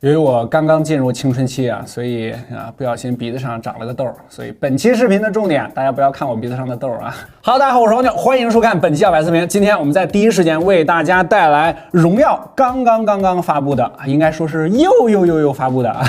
由于我刚刚进入青春期啊，所以不小心鼻子上长了个痘，所以本期视频的重点，大家不要看我鼻子上的痘啊。Hello， 大家好，我是黄牛，欢迎收看本期小白视频。今天我们在第一时间为大家带来荣耀刚刚发布的，应该说是又发布的啊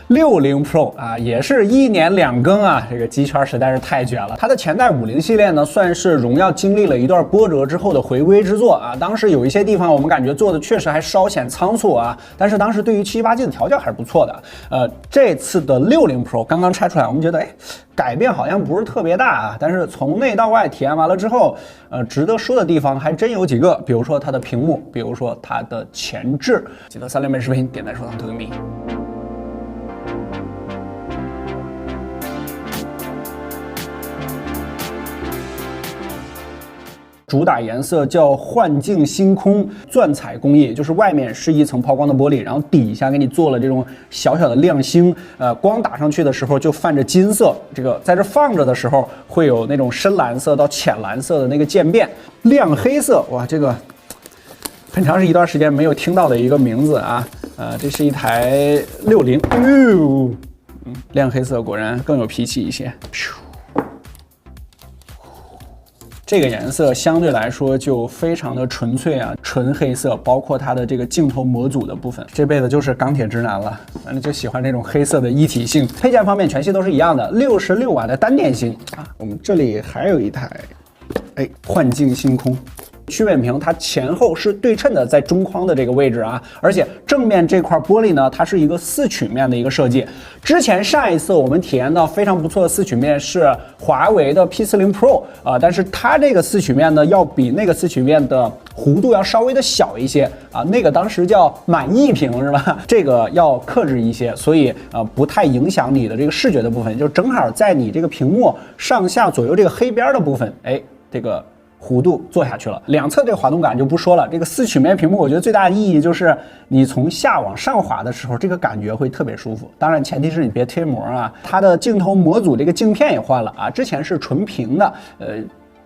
，60 Pro 啊，也是1年2更啊，这个机圈实在是太卷了。它的前代50系列呢，算是荣耀经历了一段波折之后的回归之作啊。当时有一些地方我们感觉做的确实还稍显仓促啊，但是当时对于718G 的调教还是不错的。这次的60 Pro 刚刚拆出来，我们觉得改变好像不是特别大啊，但是从内到外体验完了之后，值得说的地方还真有几个，比如说它的屏幕，比如说它的前置。记得3连美视频点赞收藏投个币。主打颜色叫幻境星空钻彩工艺，就是外面是一层抛光的玻璃，然后底下给你做了这种小小的亮星，光打上去的时候就泛着金色，这个在这放着的时候会有那种深蓝色到浅蓝色的那个渐变，亮黑色，哇，这个很长一段时间没有听到的一个名字啊，这是一台60，亮黑色果然更有脾气一些。这个颜色相对来说就非常的纯粹啊，纯黑色，包括它的这个镜头模组的部分，这辈子就是钢铁直男了，反正就喜欢这种黑色的一体性。配件方面全系都是一样的，66瓦的单电芯啊。我们这里还有一台，幻境星空。曲面屏它前后是对称的，在中框的这个位置啊，而且正面这块玻璃呢，它是一个4曲面的一个设计。之前上一次我们体验到非常不错的4曲面是华为的 P40 Pro 啊，但是它这个4曲面呢，要比那个4曲面的弧度要稍微的小一些啊，那个当时叫满意屏是吧？这个要克制一些，所以不太影响你的这个视觉的部分，就正好在你这个屏幕上下左右这个黑边的部分，这个弧度做下去了，两侧这个滑动感就不说了。这个4曲面屏幕，我觉得最大的意义就是你从下往上滑的时候，这个感觉会特别舒服。当然，前提是你别贴膜啊。它的镜头模组这个镜片也换了啊，之前是纯平的，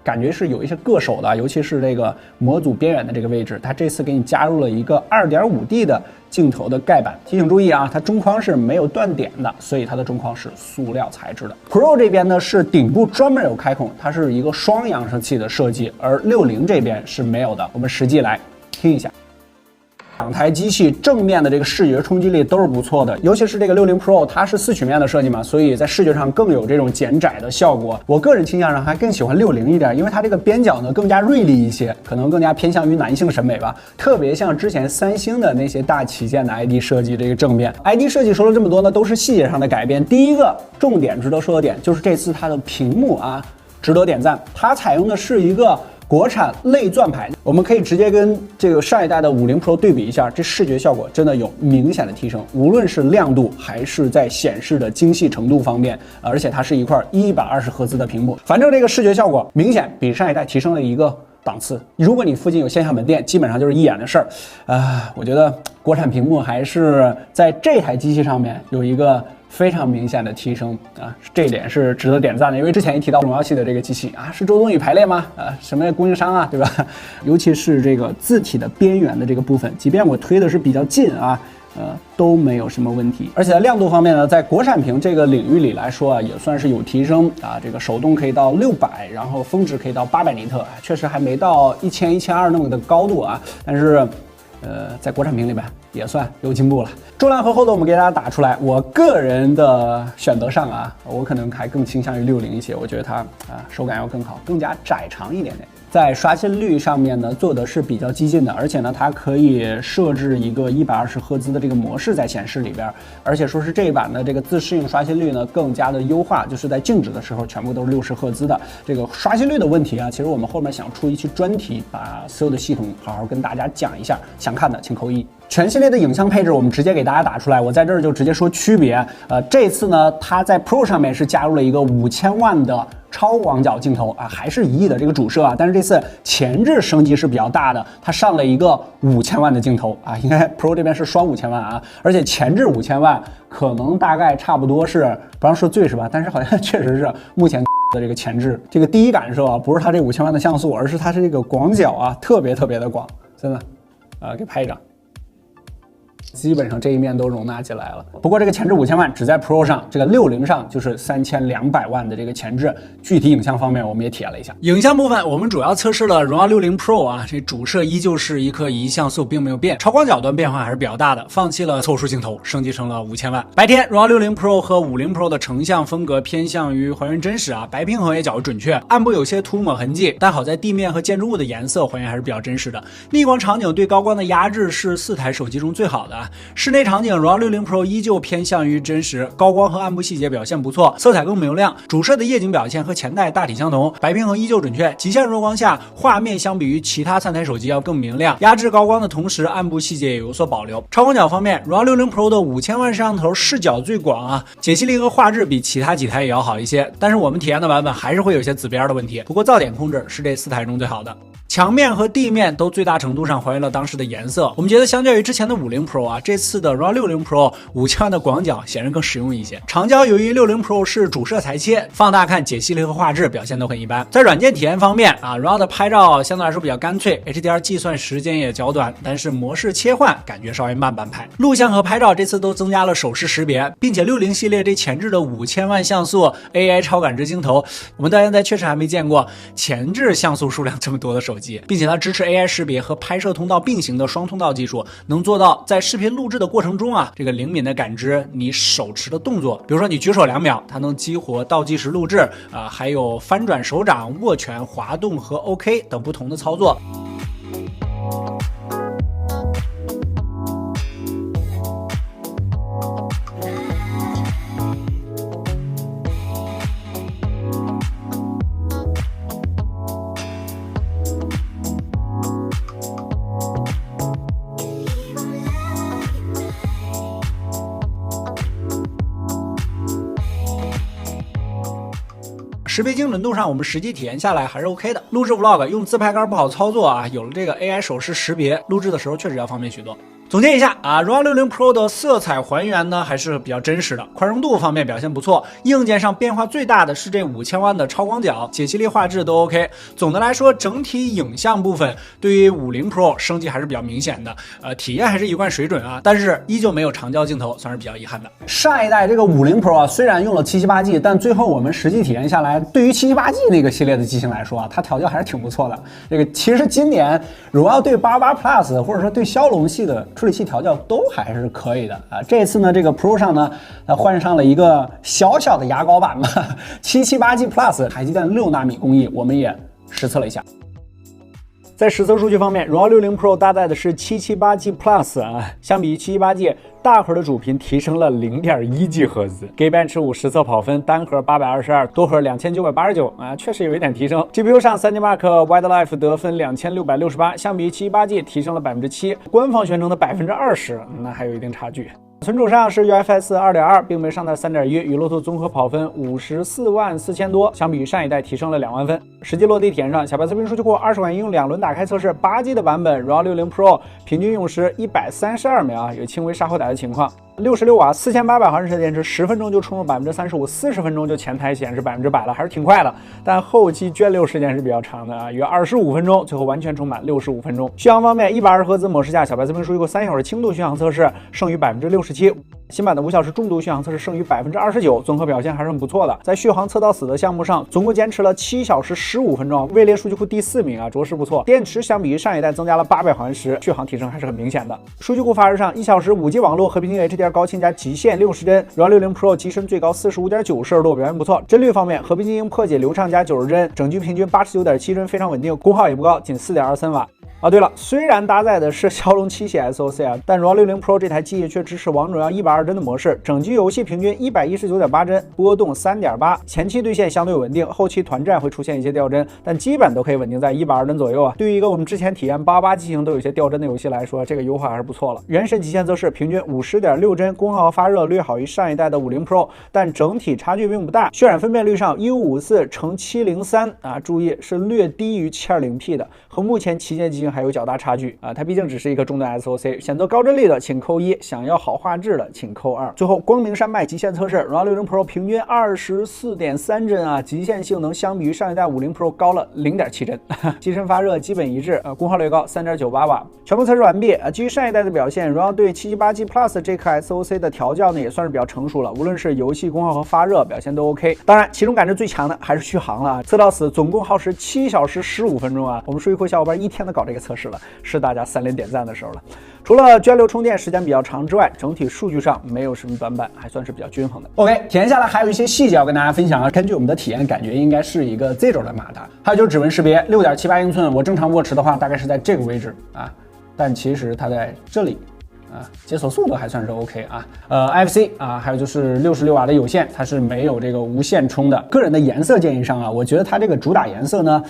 感觉是有一些硌手的，尤其是这个模组边缘的这个位置，它这次给你加入了一个2.5D 的镜头的盖板。提醒注意啊，它中框是没有断点的，所以它的中框是塑料材质的。Pro 这边呢是顶部专门有开孔，它是一个双扬声器的设计，而60这边是没有的。我们实际来听一下。两台机器正面的这个视觉冲击力都是不错的，尤其是这个60 Pro， 它是4曲面的设计嘛，所以在视觉上更有这种减窄的效果。我个人倾向上还更喜欢60一点，因为它这个边角呢更加锐利一些，可能更加偏向于男性审美吧。特别像之前三星的那些大旗舰的 ID 设计，这个正面 ID 设计说了这么多呢，都是细节上的改变。第一个重点值得说的点就是这次它的屏幕啊，值得点赞，它采用的是一个国产类钻排，我们可以直接跟这个上一代的50 Pro 对比一下，这视觉效果真的有明显的提升，无论是亮度还是在显示的精细程度方面，而且它是一块120赫兹的屏幕，反正这个视觉效果明显比上一代提升了一个档次。如果你附近有线下门店，基本上就是一眼的事儿我觉得国产屏幕还是在这台机器上面有一个非常明显的提升啊，这一点是值得点赞的。因为之前一提到荣耀系的这个机器啊，是周冬雨排列吗？什么供应商啊，对吧？尤其是这个字体的边缘的这个部分，即便我推的是比较近啊，都没有什么问题。而且在亮度方面呢，在国产屏这个领域里来说啊，也算是有提升啊。这个手动可以到600，然后峰值可以到800尼特，确实还没到1000、1200那么的高度啊，但是在国产屏里边也算有进步了。重量和厚度我们给大家打出来，我个人的选择上啊，我可能还更倾向于60一些，我觉得它手感要更好，更加窄长一点点。在刷新率上面呢，做的是比较激进的，而且呢，它可以设置一个120赫兹的这个模式在显示里边，而且说是这一版的这个自适应刷新率呢更加的优化，就是在静止的时候全部都是60赫兹的。这个刷新率的问题啊，其实我们后面想出一期专题，把所有的系统好好跟大家讲一下，想看的请扣1。全系列的影像配置我们直接给大家打出来，我在这儿就直接说区别。这次呢，它在 Pro 上面是加入了一个5000万的超广角镜头啊，还是1亿的这个主摄啊，但是这次前置升级是比较大的，它上了一个5000万的镜头啊，应该 Pro 这边是双5000万啊，而且前置5000万可能大概差不多是，不让说最是吧，但是好像确实是目前的这个前置，这个第一感受啊，不是它这5000万的像素，而是它是这个广角啊，特别的广，真的，给拍一张。基本上这一面都容纳进来了。不过这个前置5000万只在 Pro 上，这个60上就是3200万的这个前置。具体影像方面我们也体验了一下。影像部分我们主要测试了荣耀60 Pro 啊，这主摄依旧是一颗1像素，并没有变，超广角端变化还是比较大的，放弃了凑数镜头，升级成了5000万。白天荣耀60 Pro 和50 Pro 的成像风格偏向于还原真实啊，白平衡也较为准确，暗部有些涂抹痕迹，但好在地面和建筑物的颜色还原还是比较真实的。逆光场景对高光的压制是4台手机中最好的。室内场景荣耀60 Pro 依旧偏向于真实，高光和暗部细节表现不错，色彩更明亮。主摄的夜景表现和前代大体相同，白平衡依旧准确，极限弱光下画面相比于其他3台手机要更明亮，压制高光的同时暗部细节也有所保留。超广角方面，荣耀60 Pro 的5000万摄像头视角最广啊，解析力和画质比其他几台也要好一些，但是我们体验的版本还是会有些紫边的问题，不过噪点控制是这4台中最好的。墙面和地面都最大程度上还原了当时的颜色，我们觉得相较于之前的50 Pro 啊，这次的荣耀60 Pro 5000万的广角显然更实用一些。长焦由于60 Pro 是主摄裁切，放大看解析力和画质表现都很一般。在软件体验方面啊，荣耀的拍照相对来说比较干脆， HDR 计算时间也较短，但是模式切换感觉稍微慢半拍。录像和拍照这次都增加了手势识别，并且60系列这前置的5000万像素 AI 超感知镜头，我们到现在确实还没见过前置像素数量这么多的手机，并且它支持 AI 识别和拍摄通道并行的双通道技术，能做到在视频录制的过程中啊，这个灵敏的感知你手持的动作，比如说你举手2秒，它能激活倒计时录制啊，还有翻转手掌、握拳、滑动和 OK 等不同的操作。识别精准度上，我们实际体验下来还是 OK 的。录制 Vlog 用自拍杆不好操作啊，有了这个 AI 手势识别，录制的时候确实要方便许多。总结一下啊，荣耀60 Pro 的色彩还原呢还是比较真实的，宽容度方面表现不错，硬件上变化最大的是这5000万的超广角，解析力画质都 OK。总的来说，整体影像部分对于50 Pro 升级还是比较明显的，体验还是一贯水准啊，但是依旧没有长焦镜头，算是比较遗憾的。上一代这个50 Pro 啊，虽然用了778G，但最后我们实际体验下来，对于778G那个系列的机型来说啊，它调教还是挺不错的。这个其实今年荣耀对88 Plus 或者说对骁龙系的处理器调教都还是可以的啊。这次呢，这个 Pro 上呢，它换上了一个小小的牙膏版嘛，778G Plus 台积电6纳米工艺，我们也实测了一下。在实测数据方面，荣耀60 Pro 搭载的是778G Plus 啊，相比于778G，大核的主频提升了 0.1 赫兹 ，Geekbench 5实测跑分单核822，多核2989啊，确实有一点提升。GPU 上3D Mark Wildlife 得分2668，相比于778G 提升了7%，官方宣称的20%，那还有一定差距。存储上是 UFS 2.2， 并没上到 3.1， 与路透综合跑分544000多，相比于上一代提升了2万分。实际落地体验上，小白测评数据库20款应用2轮打开测试，8G 的版本荣耀60 Pro 平均用时132秒啊，有轻微杀后打的情况。66瓦4800毫安时的电池，10分钟就充入35%，40分钟就前台显示100%了，还是挺快的。但后期涓流时间是比较长的啊，约25分钟，最后完全充满65分钟。续航方面，120赫兹模式下，小白测评数据库3小时轻度续航测试剩余67%，新版的5小时重度续航测试剩余29%，综合表现还是很不错的。在续航测到死的项目上，总共坚持了7小时15分钟，位列数据库第4名啊，着实不错。电池相比于上一代增加了800毫安时，续航提升还是很明显的。数据库发射上，1小时5G 网络和平精 HDR 高清加极限60帧，荣耀60 Pro 机身最高45.9摄氏度，表现不错。帧率方面，和平精英破解流畅加90帧，整机平均89.7帧，非常稳定，功耗也不高，仅4.23瓦。对了，虽然搭载的是骁龙7系 SoC 啊，但荣耀60 Pro 这台机却支持王者荣耀120帧的模式，整机游戏平均119.8帧，波动3.8，前期对线相对稳定，后期团战会出现一些掉帧，但基本都可以稳定在120帧左右啊。对于一个我们之前体验88机型都有些掉帧的游戏来说，这个优化还是不错了。原神极限测试平均50.6帧，功耗发热略好于上一代的50 Pro， 但整体差距并不大。渲染分辨率上1554×703啊，注意是略低于 720P 的，和目前旗舰机型竟还有较大差距啊，它毕竟只是一个中端 SoC。选择高帧率的请扣1，想要好画质的请扣2。最后光明山脉极限测试，荣耀60 Pro 平均24.3帧啊，极限性能相比于上一代50 Pro 高了0.7帧，机身发热基本一致，功耗略高3.98瓦。全部测试完毕啊，基于上一代的表现，荣耀对778G Plus 这颗 SoC 的调教呢也算是比较成熟了，无论是游戏功耗和发热表现都 OK。当然，其中感知最强的还是续航了啊，测到死总共耗时7小时15分钟啊，我们数据库小伙伴一天都搞这个测试了，是大家3连点赞的时候了。除了涓流充电时间比较长之外，整体数据上没有什么短板，还算是比较均衡的。OK， 体验下来还有一些细节要跟大家分享啊。根据我们的体验，感觉应该是一个 Z 轴的马达。还有就是指纹识别，6.78英寸，我正常握持的话大概是在这个位置啊，但其实它在这里。解锁速度还算是 OK 啊。NFC 啊，还有就是66瓦的有线，它是没有这个无线充的。个人的颜色建议上啊，我觉得它这个主打颜色呢，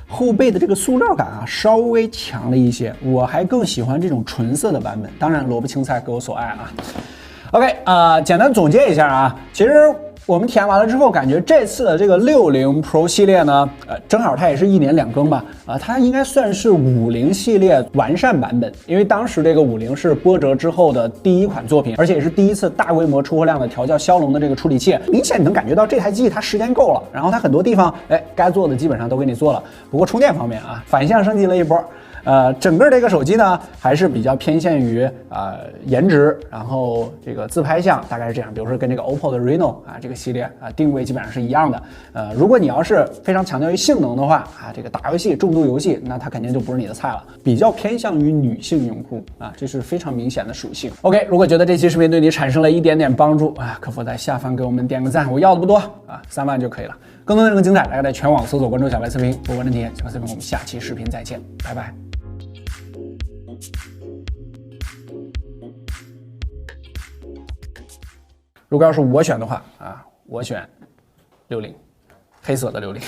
后背的这个塑料感啊稍微强了一些，我还更喜欢这种纯色的版本。当然，萝卜青菜各有所爱啊。OK 简单总结一下啊，其实我们体验完了之后，感觉这次的这个60 Pro 系列呢，正好它也是1年2更吧，它应该算是50系列完善版本，因为当时这个50是波折之后的第一款作品，而且也是第一次大规模出货量的调教骁龙的这个处理器，明显你能感觉到这台机它时间够了，然后它很多地方，该做的基本上都给你做了，不过充电方面啊，反向升级了一波。整个这个手机呢，还是比较偏向于颜值，然后这个自拍像大概是这样。比如说跟这个 OPPO 的 Reno 这个系列定位基本上是一样的。如果你要是非常强调于性能的话这个打游戏重度游戏，那它肯定就不是你的菜了。比较偏向于女性用户这是非常明显的属性。OK， 如果觉得这期视频对你产生了一点点帮助可否在下方给我们点个赞？我要的不多3万就可以了。更多内容精彩，大家在全网搜索关注小白测评，我关注体验小白测评，我们下期视频再见，拜拜。如果要是我选的话我选60，黑色的60。